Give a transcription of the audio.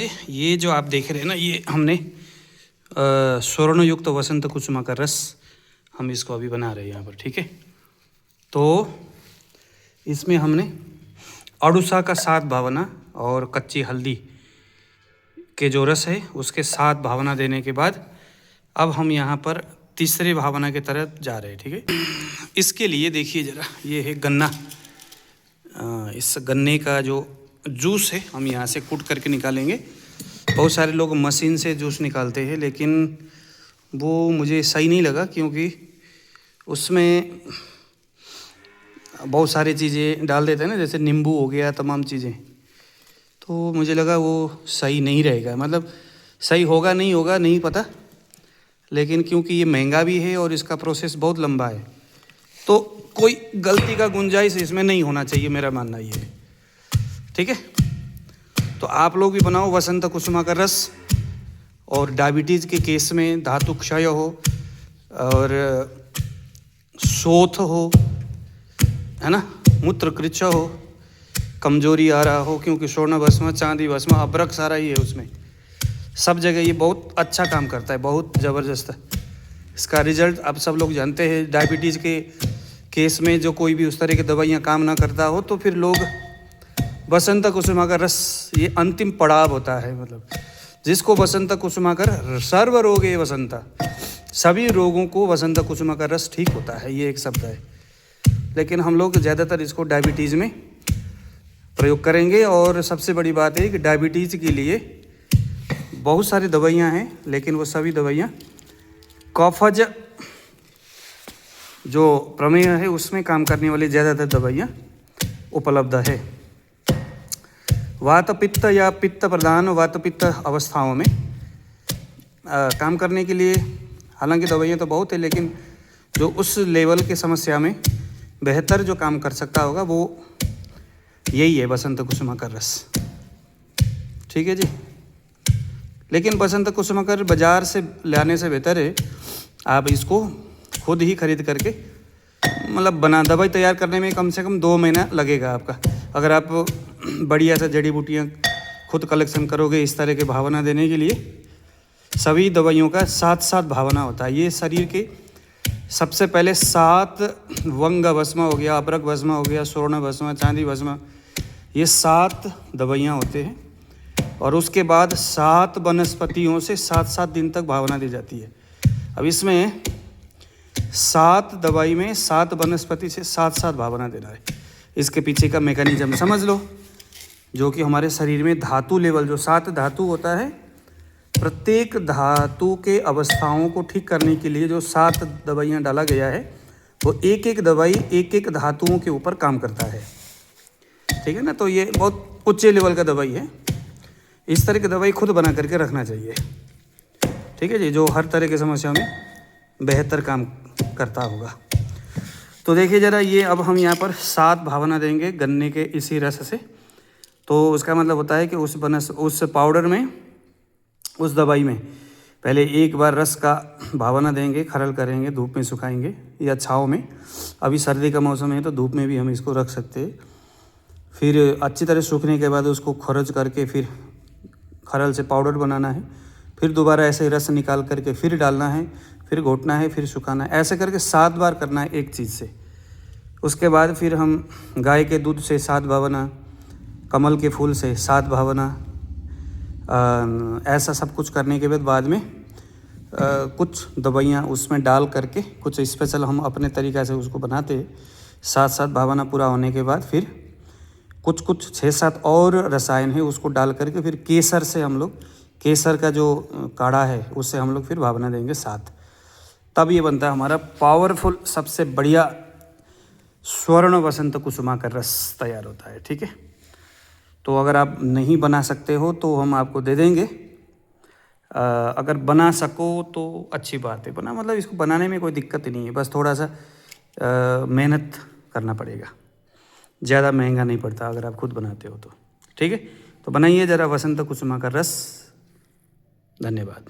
ये जो आप देख रहे हैं ना, ये हमने स्वर्ण युक्त वसंत कुसुमा का रस हम इसको अभी बना रहे हैं यहाँ पर, ठीक है। तो इसमें हमने अड़ूसा का 7 भावना और कच्ची हल्दी के जो रस है उसके 7 भावना देने के बाद अब हम यहाँ पर तीसरे भावना की तरफ जा रहे हैं, ठीक है। इसके लिए देखिए ज़रा, ये है गन्ना। इस गन्ने का जो जूस है हम यहाँ से कूट करके निकालेंगे। बहुत सारे लोग मशीन से जूस निकालते हैं, लेकिन वो मुझे सही नहीं लगा, क्योंकि उसमें बहुत सारी चीज़ें डाल देते हैं ना, जैसे नींबू हो गया, तमाम चीज़ें। तो मुझे लगा वो सही नहीं रहेगा, मतलब सही होगा नहीं होगा नहीं पता, लेकिन क्योंकि ये महंगा भी है और इसका प्रोसेस बहुत लंबा है, तो कोई गलती का गुंजाइश इसमें नहीं होना चाहिए, मेरा मानना ये है, ठीक है। तो आप लोग भी बनाओ वसंत कुसुमा का रस। और डायबिटीज़ के केस में धातु क्षय हो और शोथ हो, है ना, मूत्र कृच्छ हो, कमजोरी आ रहा हो, क्योंकि स्वर्ण भस्म, चांदी भस्म, अबरक सारा ही है उसमें, सब जगह ये बहुत अच्छा काम करता है, बहुत ज़बरदस्त। इसका रिजल्ट आप सब लोग जानते हैं। डायबिटीज़ के केस में जो कोई भी उस तरह की दवाइयाँ काम ना करता हो, तो फिर लोग वसंत कुसुमा का रस, ये अंतिम पड़ाव होता है। मतलब जिसको वसंत कुसुमा का सर्व रोगे वसंता, सभी रोगों को वसंत कुसुमा का रस ठीक होता है, ये एक शब्द है। लेकिन हम लोग ज़्यादातर इसको डायबिटीज़ में प्रयोग करेंगे। और सबसे बड़ी बात है कि डायबिटीज़ के लिए बहुत सारी दवाइयाँ हैं, लेकिन वो सभी दवाइयाँ कफज जो प्रमेय है उसमें काम करने वाली ज़्यादातर दवाइयाँ उपलब्ध है। वात पित्त या पित्त प्रधान वात पित्त अवस्थाओं में काम करने के लिए हालांकि दवाइयाँ तो बहुत है, लेकिन जो उस लेवल के समस्या में बेहतर जो काम कर सकता होगा वो यही है, वसंत कुसुमा का रस, ठीक है जी। लेकिन वसंत कुसुमा का बाज़ार से लाने से बेहतर है आप इसको खुद ही खरीद करके, मतलब दवाई तैयार करने में कम से कम 2 महीना लगेगा आपका। अगर आप बढ़िया सा जड़ी बूटियाँ खुद कलेक्शन करोगे इस तरह के भावना देने के लिए। सभी दवाइयों का 7 भावना होता है। ये शरीर के सबसे पहले 7 वंग भस्म हो गया, अबरक भस्म हो गया, स्वर्ण भस्म, चांदी भस्म, ये 7 दवाइयाँ होते हैं। और उसके बाद 7 वनस्पतियों से 7 दिन तक भावना दी जाती है। अब इसमें 7 दवाई में 7 वनस्पति से 7 भावना देना है। इसके पीछे का मैकेनिज्म समझ लो, जो कि हमारे शरीर में धातु लेवल, जो 7 धातु होता है, प्रत्येक धातु के अवस्थाओं को ठीक करने के लिए जो 7 दवाइयाँ डाला गया है, वो एक एक दवाई एक एक धातुओं के ऊपर काम करता है, ठीक है ना। तो ये बहुत उच्च लेवल का दवाई है। इस तरह की दवाई खुद बना करके रखना चाहिए, ठीक है जी, जो हर तरह की समस्या में बेहतर काम करता होगा। तो देखिए ज़रा, ये अब हम यहाँ पर 7 भावना देंगे गन्ने के इसी रस से। तो उसका मतलब होता है कि उस पाउडर में, उस दवाई में पहले एक बार रस का भावना देंगे, खरल करेंगे, धूप में सुखाएंगे या छाँव में। अभी सर्दी का मौसम है तो धूप में भी हम इसको रख सकते हैं। फिर अच्छी तरह सूखने के बाद उसको खरच करके फिर खरल से पाउडर बनाना है। फिर दोबारा ऐसे ही रस निकाल करके फिर डालना है, फिर घोटना है, फिर सुखाना है। ऐसे करके 7 बार करना है एक चीज़ से। उसके बाद फिर हम गाय के दूध से 7 भावना, कमल के फूल से 7 भावना, ऐसा सब कुछ करने के बाद में कुछ दवाइयाँ उसमें डाल करके कुछ स्पेशल हम अपने तरीक़ा से उसको बनाते हैं। 7 भावना पूरा होने के बाद फिर कुछ 6-7 और रसायन है उसको डाल करके फिर केसर से हम लोग, केसर का जो काढ़ा है उससे हम लोग फिर भावना देंगे 7। तब ये बनता है हमारा पावरफुल, सबसे बढ़िया स्वर्ण वसंत कुसुमा का रस तैयार होता है, ठीक है। तो अगर आप नहीं बना सकते हो तो हम आपको दे देंगे। अगर बना सको तो अच्छी बात है। मतलब इसको बनाने में कोई दिक्कत नहीं है, बस थोड़ा सा मेहनत करना पड़ेगा। ज़्यादा महंगा नहीं पड़ता अगर आप खुद बनाते हो तो, ठीक है। तो बनाइए ज़रा वसंत कुसुमा का रस। धन्यवाद।